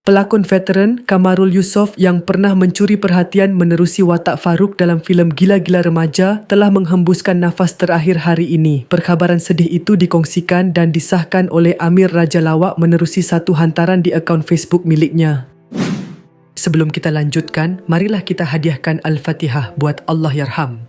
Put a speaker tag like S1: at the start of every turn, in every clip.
S1: Pelakon veteran Kamarul Yusof yang pernah mencuri perhatian menerusi watak Farouk dalam filem Gila-Gila Remaja telah menghembuskan nafas terakhir hari ini. Perkhabaran sedih itu dikongsikan dan disahkan oleh Amir Raja Lawak menerusi satu hantaran di akaun Facebook miliknya. Sebelum kita lanjutkan, marilah kita hadiahkan Al-Fatihah buat Allahyarham.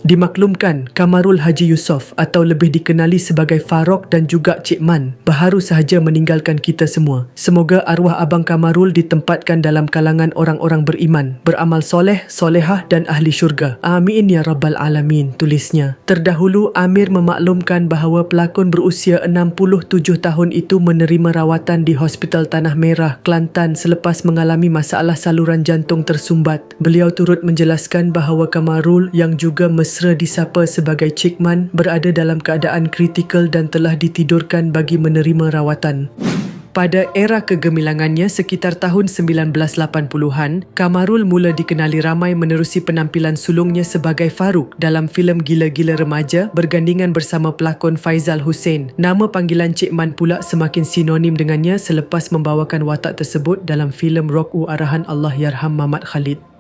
S1: Dimaklumkan, Kamarul Haji Yusof atau lebih dikenali sebagai Farouk dan juga Cik Man baharu sahaja meninggalkan kita semua. Semoga arwah Abang Kamarul ditempatkan dalam kalangan orang-orang beriman, beramal soleh, solehah dan ahli syurga. Amin ya Rabbal Alamin, tulisnya. Terdahulu, Amir memaklumkan bahawa pelakon berusia 67 tahun itu menerima rawatan di Hospital Tanah Merah, Kelantan selepas mengalami masalah saluran jantung tersumbat. Beliau turut menjelaskan bahawa Kamarul yang juga mesra disapa sebagai Cik Man berada dalam keadaan kritikal dan telah ditidurkan bagi menerima rawatan. Pada era kegemilangannya sekitar tahun 1980-an, Kamarul mula dikenali ramai menerusi penampilan sulungnya sebagai Farouk dalam filem Gila-Gila Remaja bergandingan bersama pelakon Faizal Hussein. Nama panggilan Cik Man pula semakin sinonim dengannya selepas membawakan watak tersebut dalam filem Rock U arahan Allahyarham Mamat Khalid.